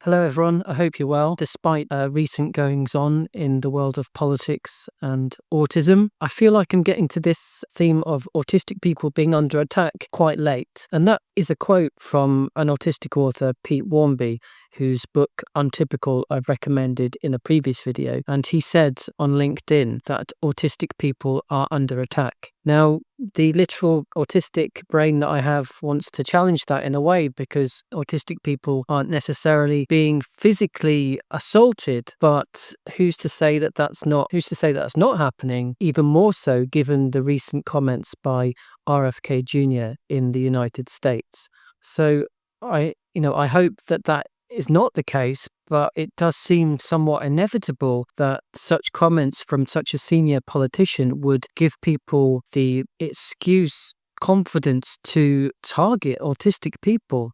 Hello, everyone. I hope you're well. Despite recent goings on in the world of politics and autism, I feel like I'm getting to this theme of autistic people being under attack quite late. And that is a quote from an autistic author, Pete Warmby, whose book Untypical I've recommended in a previous video. And he said on LinkedIn that autistic people are under attack. Now, the literal autistic brain that I have wants to challenge that in a way, because autistic people aren't necessarily being physically assaulted, but who's to say that that's not happening, even more so given the recent comments by RFK Jr. in the United States. So I hope that is not the case, but it does seem somewhat inevitable that such comments from such a senior politician would give people the excuse confidence to target autistic people.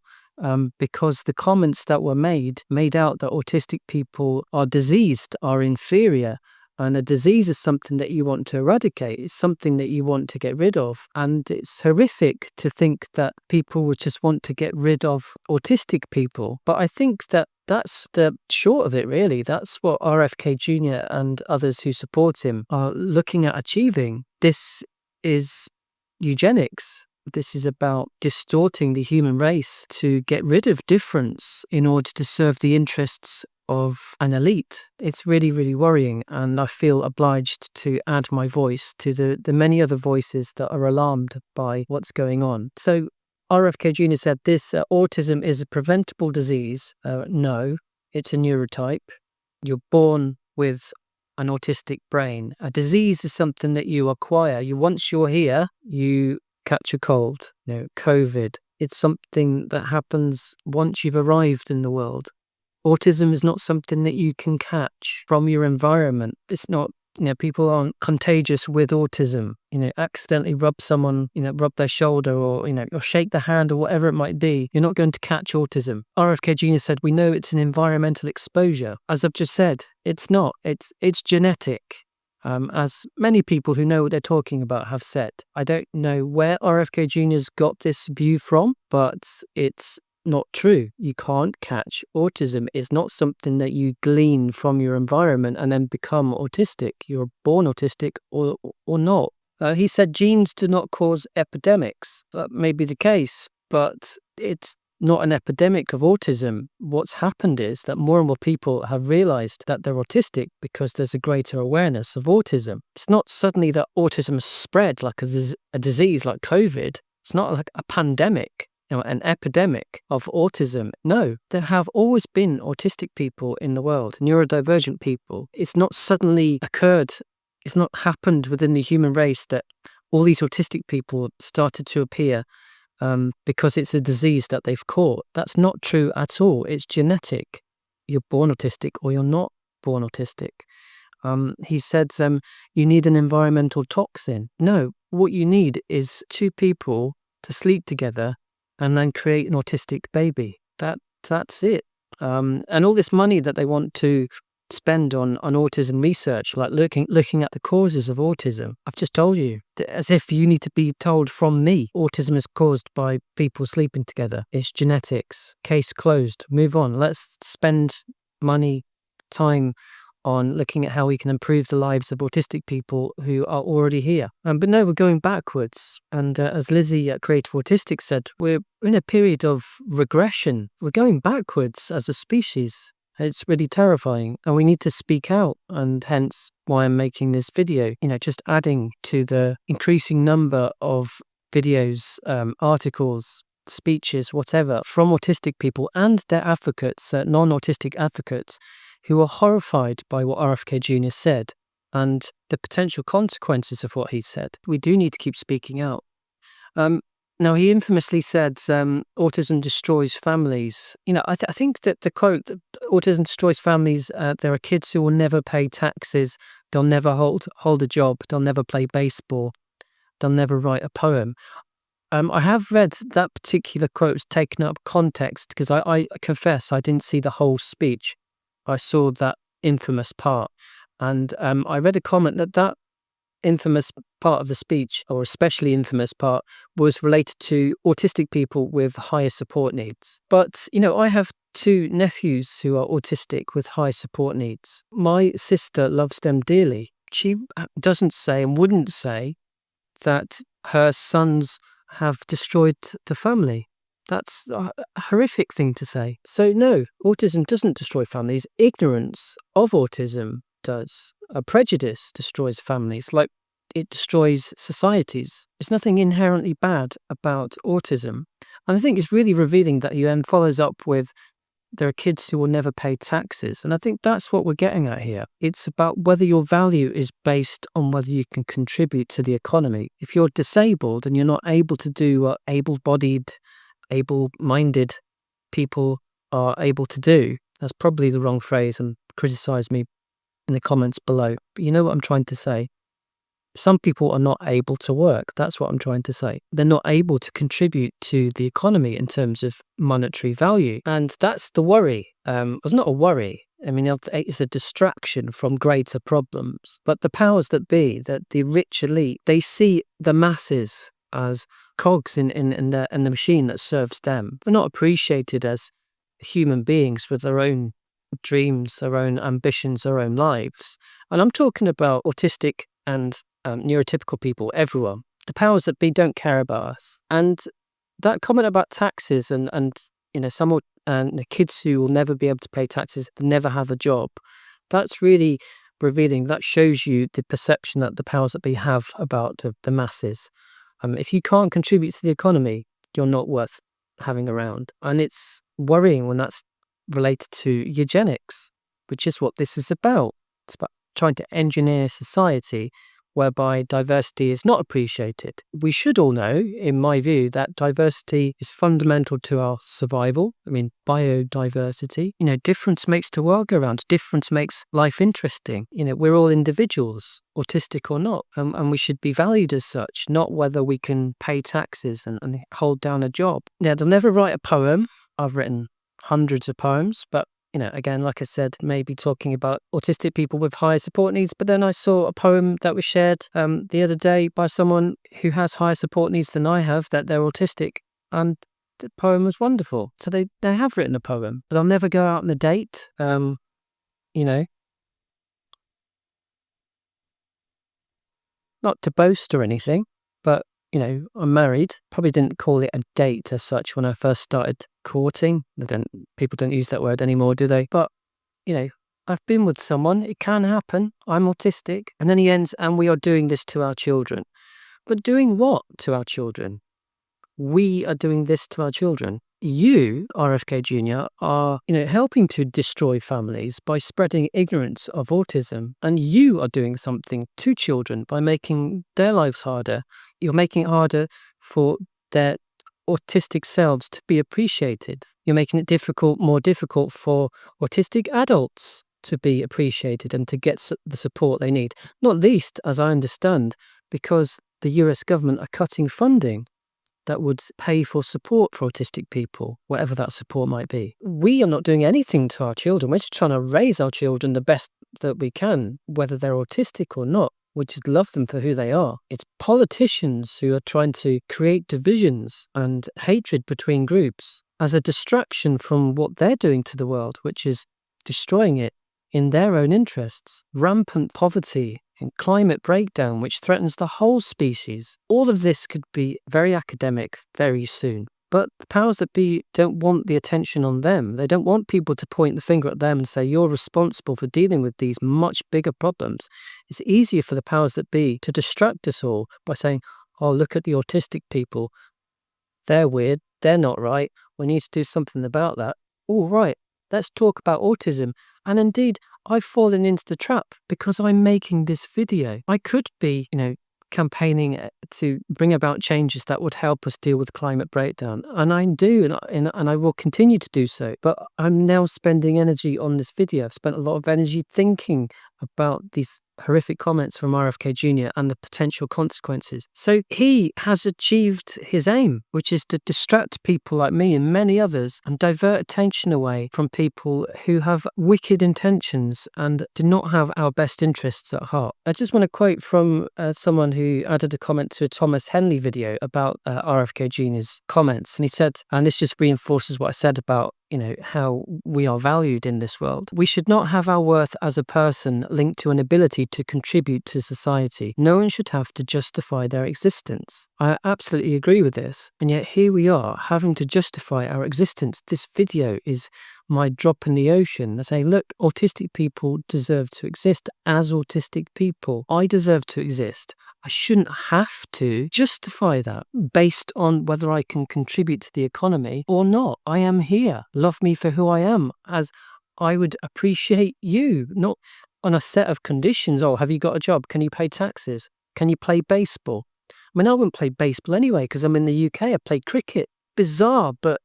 Because the comments that were made out that autistic people are diseased, are inferior. And a disease is something that you want to eradicate. It's something that you want to get rid of. And it's horrific to think that people would just want to get rid of autistic people. But I think that that's the short of it, really. That's what RFK Jr. and others who support him are looking at achieving. This is eugenics. This is about distorting the human race to get rid of difference in order to serve the interests of an elite. It's really, really worrying, and I feel obliged to add my voice to the many other voices that are alarmed by what's going on. So RFK Jr. said this, autism is a preventable disease. No, it's a neurotype. You're born with an autistic brain. A disease is something that you acquire. Once you're here, you catch a cold, COVID. It's something that happens once you've arrived in the world. Autism is not something that you can catch from your environment. It's not, people aren't contagious with autism. Accidentally rub their shoulder or shake their hand or whatever it might be. You're not going to catch autism. RFK Jr. said, we know it's an environmental exposure. As I've just said, it's not. It's genetic. As many people who know what they're talking about have said. I don't know where RFK Jr.'s got this view from, but it's not true. You can't catch autism. It's not something that you glean from your environment and then become autistic. You're born autistic or not. He said genes do not cause epidemics. That may be the case, but it's not an epidemic of autism. What's happened is that more and more people have realized that they're autistic because there's a greater awareness of autism. It's not suddenly that autism spread like a disease like COVID. It's not like a pandemic, an epidemic of autism. No, there have always been autistic people in the world, neurodivergent people. It's not suddenly occurred. It's not happened within the human race that all these autistic people started to appear because it's a disease that they've caught. That's not true at all. It's genetic. You're born autistic or you're not born autistic. He said you need an environmental toxin. No, what you need is two people to sleep together and then create an autistic baby. That's it. And all this money that they want to spend on autism research, like looking at the causes of autism. I've just told you, as if you need to be told from me, autism is caused by people sleeping together. It's genetics. Case closed. Move on. Let's spend money, time on looking at how we can improve the lives of autistic people who are already here. But no, we're going backwards. And as Lizzie at Creative Autistic said, we're in a period of regression. We're going backwards as a species. It's really terrifying, and we need to speak out, and hence why I'm making this video. Just adding to the increasing number of videos, articles, speeches, whatever, from autistic people and their advocates, non-autistic advocates, who are horrified by what RFK Jr. said and the potential consequences of what he said. We do need to keep speaking out. Now, he infamously said, autism destroys families. I think that the quote, autism destroys families, there are kids who will never pay taxes, they'll never hold a job, they'll never play baseball, they'll never write a poem. I have read that particular quote was taken up context, because I confess I didn't see the whole speech. I saw that infamous part. And I read a comment that infamous part of the speech, or especially infamous part, was related to autistic people with higher support needs. But, I have 2 nephews who are autistic with high support needs. My sister loves them dearly. She doesn't say and wouldn't say that her sons have destroyed the family. That's a horrific thing to say. So no, autism doesn't destroy families. Ignorance of autism does. A prejudice destroys families, like it destroys societies. There's nothing inherently bad about autism. And I think it's really revealing that he then follows up with, there are kids who will never pay taxes. And I think that's what we're getting at here. It's about whether your value is based on whether you can contribute to the economy. If you're disabled and you're not able to do what able-bodied, able-minded people are able to do, that's probably the wrong phrase, and criticize me in the comments below. But you know what I'm trying to say? Some people are not able to work. That's what I'm trying to say. They're not able to contribute to the economy in terms of monetary value. And that's the worry. It's not a worry. I mean, it's a distraction from greater problems. But the powers that be, that the rich elite, they see the masses as cogs in the machine that serves them. They're not appreciated as human beings with their own dreams, their own ambitions, their own lives. And I'm talking about autistic and neurotypical people, everyone. The powers that be don't care about us. And that comment about taxes and some and the kids who will never be able to pay taxes, never have a job, that's really revealing. That shows you the perception that the powers that be have about the masses. If you can't contribute to the economy, you're not worth having around. And it's worrying when that's related to eugenics, which is what this is about. It's about trying to engineer society whereby diversity is not appreciated. We should all know, in my view, that diversity is fundamental to our survival. I mean, biodiversity. Difference makes the world go round. Difference makes life interesting. We're all individuals, autistic or not, and we should be valued as such, not whether we can pay taxes and hold down a job. They'll never write a poem. I've written hundreds of poems, but again, like I said, maybe talking about autistic people with higher support needs. But then I saw a poem that was shared the other day by someone who has higher support needs than I have, that they're autistic. And the poem was wonderful. So they have written a poem, but I'll never go out on a date. Not to boast or anything, but I'm married. Probably didn't call it a date as such when I first started courting. People don't use that word anymore, do they? But, I've been with someone. It can happen. I'm autistic. And then he ends, and we are doing this to our children. But doing what to our children? We are doing this to our children. You, RFK Jr., are, helping to destroy families by spreading ignorance of autism. And you are doing something to children by making their lives harder. You're making it harder for their autistic selves to be appreciated. You're making it more difficult for autistic adults to be appreciated and to get the support they need. Not least, as I understand, because the US government are cutting funding that would pay for support for autistic people, whatever that support might be. We are not doing anything to our children. We're just trying to raise our children the best that we can, whether they're autistic or not. We just love them for who they are. It's politicians who are trying to create divisions and hatred between groups as a distraction from what they're doing to the world, which is destroying it in their own interests. Rampant poverty and climate breakdown, which threatens the whole species. All of this could be very academic very soon. But the powers that be don't want the attention on them. They don't want people to point the finger at them and say, you're responsible for dealing with these much bigger problems. It's easier for the powers that be to distract us all by saying, oh, look at the autistic people. They're weird. They're not right. We need to do something about that. All right, let's talk about autism. And indeed, I've fallen into the trap because I'm making this video. I could be, campaigning to bring about changes that would help us deal with climate breakdown. And I do, and I will continue to do so. But I'm now spending energy on this video. I've spent a lot of energy thinking about these horrific comments from RFK Jr. and the potential consequences. So he has achieved his aim, which is to distract people like me and many others and divert attention away from people who have wicked intentions and do not have our best interests at heart. I just want to quote from someone who added a comment to a Thomas Henley video about RFK Jr.'s comments. And he said, and this just reinforces what I said about how we are valued in this world. We should not have our worth as a person linked to an ability to contribute to society. No one should have to justify their existence. I absolutely agree with this. And yet here we are having to justify our existence. This video is my drop in the ocean. They say, look, autistic people deserve to exist as autistic people. I deserve to exist. I shouldn't have to justify that based on whether I can contribute to the economy or not. I am here. Love me for who I am, as I would appreciate you, not on a set of conditions. Oh, have you got a job? Can you pay taxes? Can you play baseball? I mean, I wouldn't play baseball anyway because I'm in the UK. I play cricket. Bizarre, but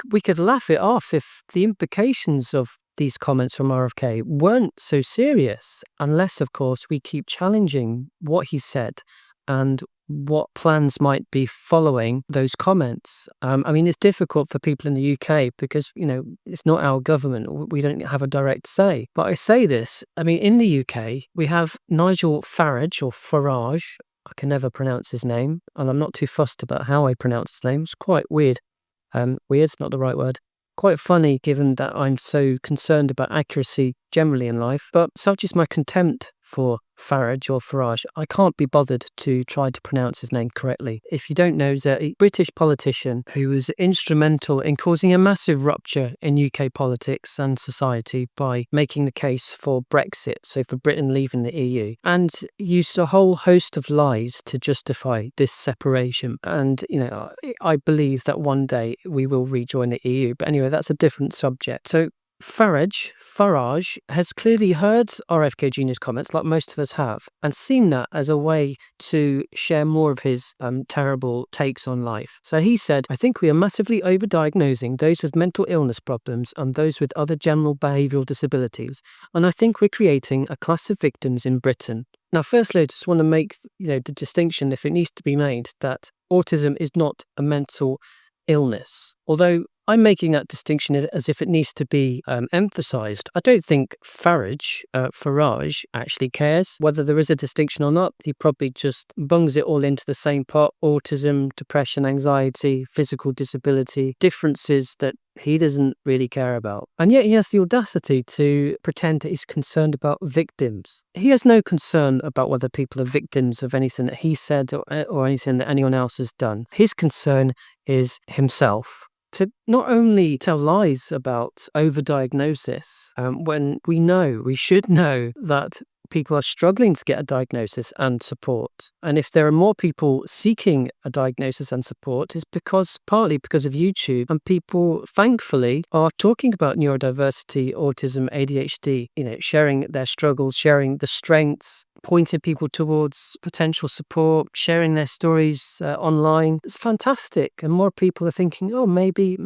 we could laugh it off if the implications of these comments from RFK weren't so serious, unless, of course, we keep challenging what he said and what plans might be following those comments. I mean, it's difficult for people in the UK because, it's not our government. We don't have a direct say. But I say this, I mean, in the UK, we have Nigel Farage, or Farage. I can never pronounce his name, and I'm not too fussed about how I pronounce his name. It's quite weird. Weird's not the right word. Quite funny, given that I'm so concerned about accuracy generally in life. But such is my contempt for Farage or Farage. I can't be bothered to try to pronounce his name correctly. If you don't know, he's a British politician who was instrumental in causing a massive rupture in UK politics and society by making the case for Brexit, so for Britain leaving the EU, and used a whole host of lies to justify this separation. And, I believe that one day we will rejoin the EU. But anyway, that's a different subject. So Farage has clearly heard RFK Jr.'s comments, like most of us have, and seen that as a way to share more of his terrible takes on life. So he said, I think we are massively overdiagnosing those with mental illness problems and those with other general behavioural disabilities, and I think we're creating a class of victims in Britain. Now, firstly, I just want to make the distinction, if it needs to be made, that autism is not a mental illness. Although I'm making that distinction as if it needs to be emphasised. I don't think Farage actually cares whether there is a distinction or not. He probably just bungs it all into the same pot: autism, depression, anxiety, physical disability, differences that he doesn't really care about. And yet he has the audacity to pretend that he's concerned about victims. He has no concern about whether people are victims of anything that he said or anything that anyone else has done. His concern is himself. To not only tell lies about overdiagnosis, when we should know that people are struggling to get a diagnosis and support. And if there are more people seeking a diagnosis and support, it's partly because of YouTube, and people, thankfully, are talking about neurodiversity, autism, ADHD, sharing their struggles, sharing the strengths, pointing people towards potential support, sharing their stories online. It's fantastic. And more people are thinking, oh, maybe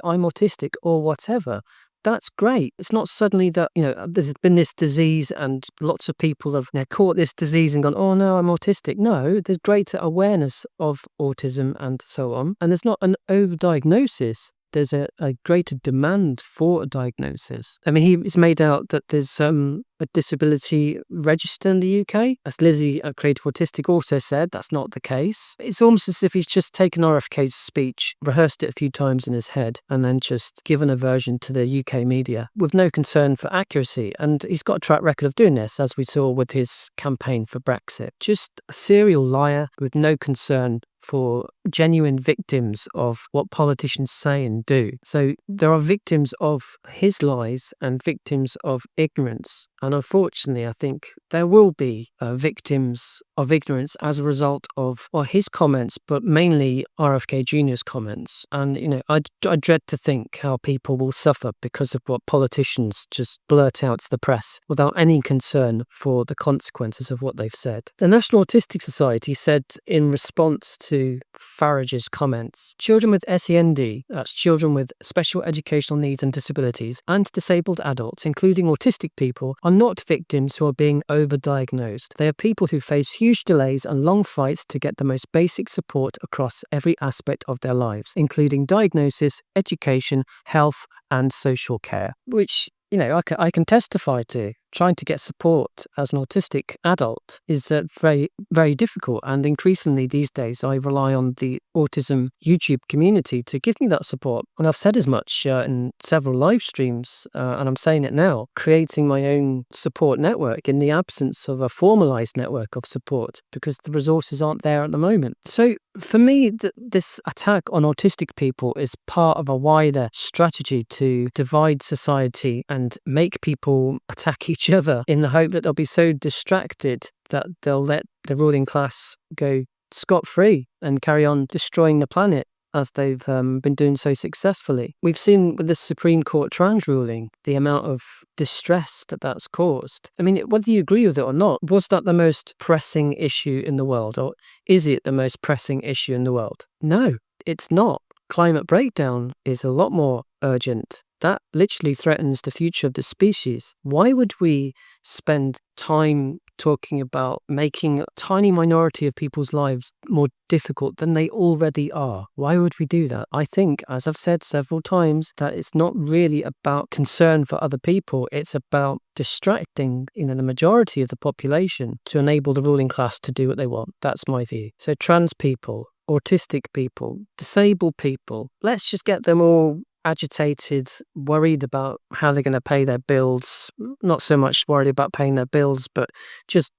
I'm autistic or whatever. That's great. It's not suddenly that, there's been this disease and lots of people have caught this disease and gone, oh no, I'm autistic. No, there's greater awareness of autism and so on. And there's not an overdiagnosis. There's a greater demand for a diagnosis. I mean, he's made out that there's a disability register in the UK. As Lizzie at Creative Autistic also said, that's not the case. It's almost as if he's just taken RFK's speech, rehearsed it a few times in his head, and then just given a version to the UK media with no concern for accuracy. And he's got a track record of doing this, as we saw with his campaign for Brexit. Just a serial liar with no concern for genuine victims of what politicians say and do. So there are victims of his lies and victims of ignorance. And unfortunately, I think there will be victims of ignorance as a result of his comments, but mainly RFK Jr.'s comments. And, I dread to think how people will suffer because of what politicians just blurt out to the press without any concern for the consequences of what they've said. The National Autistic Society said in response to Farage's comments, children with SEND, that's children with special educational needs and disabilities, and disabled adults, including autistic people, are not victims who are being overdiagnosed. They are people who face huge delays and long fights to get the most basic support across every aspect of their lives, including diagnosis, education, health, and social care, which I can testify to. trying to get support as an autistic adult is very, very difficult. And increasingly these days, I rely on the autism YouTube community to give me that support. And I've said as much in several live streams, and I'm saying it now, creating my own support network in the absence of a formalized network of support, because the resources aren't there at the moment. So for me, this attack on autistic people is part of a wider strategy to divide society and make people attack each other in the hope that they'll be so distracted that they'll let the ruling class go scot-free and carry on destroying the planet as they've been doing so successfully. We've seen with the Supreme Court trans ruling the amount of distress that's caused. I mean, whether you agree with it or not, was that the most pressing issue in the world? Or is it the most pressing issue in the world? No, it's not. Climate breakdown is a lot more urgent. That literally threatens the future of the species. Why would we spend time talking about making a tiny minority of people's lives more difficult than they already are? Why would we do that? I think, as I've said several times, that it's not really about concern for other people. It's about distracting, the majority of the population to enable the ruling class to do what they want. That's my view. So trans people, autistic people, disabled people, let's just get them all agitated, worried about how they're going to pay their bills, not so much worried about paying their bills, but just,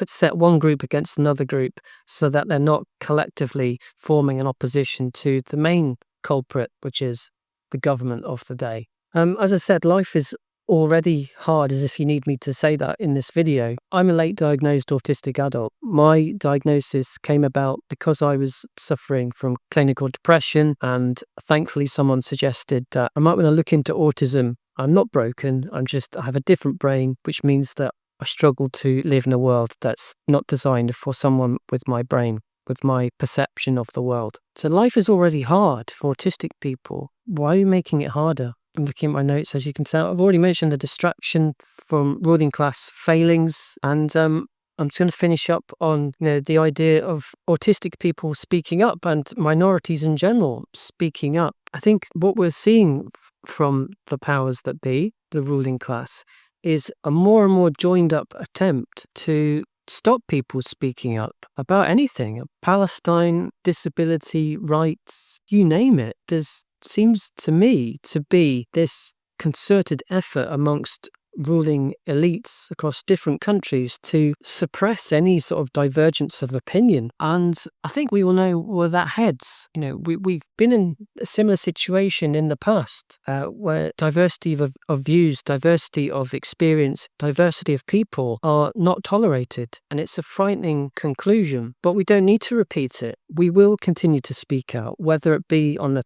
set one group against another group so that they're not collectively forming an opposition to the main culprit, which is the government of the day. As I said, life is already hard, as if you need me to say that in this video. I'm a late diagnosed autistic adult. My diagnosis came about because I was suffering from clinical depression, and thankfully someone suggested that I might want to look into autism. I'm not broken, I have a different brain, which means that I struggle to live in a world that's not designed for someone with my brain, with my perception of the world. So life is already hard for autistic people. Why are you making it harder? I'm looking at my notes, as you can tell. I've already mentioned the distraction from ruling class failings, and I'm just going to finish up on the idea of autistic people speaking up and minorities in general speaking up. I think what we're seeing from the powers that be, the ruling class, is a more and more joined up attempt to stop people speaking up about anything. Palestine, disability rights, you name it. There's seems to me to be this concerted effort amongst ruling elites across different countries to suppress any sort of divergence of opinion. And I think we all know where that heads. We've been in a similar situation in the past where diversity of views, diversity of experience, diversity of people are not tolerated. And it's a frightening conclusion, but we don't need to repeat it. We will continue to speak out, whether it be on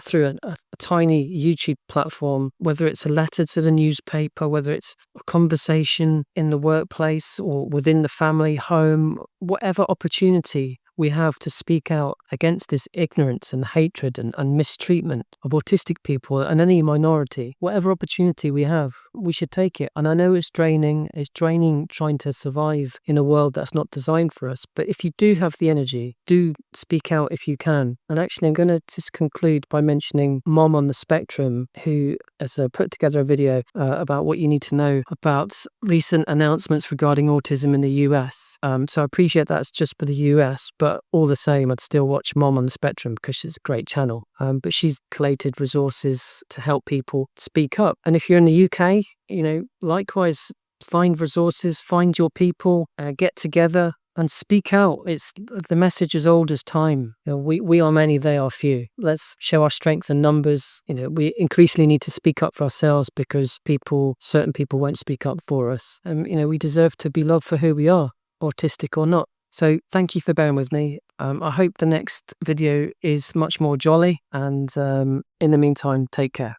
through a tiny YouTube platform, whether it's a letter to the newspaper, whether it's a conversation in the workplace or within the family home, whatever opportunity we have to speak out against this ignorance and hatred and mistreatment of autistic people and any minority. Whatever opportunity we have, we should take it. And I know it's draining trying to survive in a world that's not designed for us. But if you do have the energy, do speak out if you can. And actually, I'm going to just conclude by mentioning Mom on the Spectrum, who has put together a video about what you need to know about recent announcements regarding autism in the US. So I appreciate that's just for the US, but all the same, I'd still watch Mom on the Spectrum because she's a great channel. But she's collated resources to help people speak up. And if you're in the UK, likewise, find resources, find your people, get together and speak out. It's the message as old as time. We are many, they are few. Let's show our strength in numbers. We increasingly need to speak up for ourselves because certain people won't speak up for us. We deserve to be loved for who we are, autistic or not. So thank you for bearing with me. I hope the next video is much more jolly, and in the meantime, take care.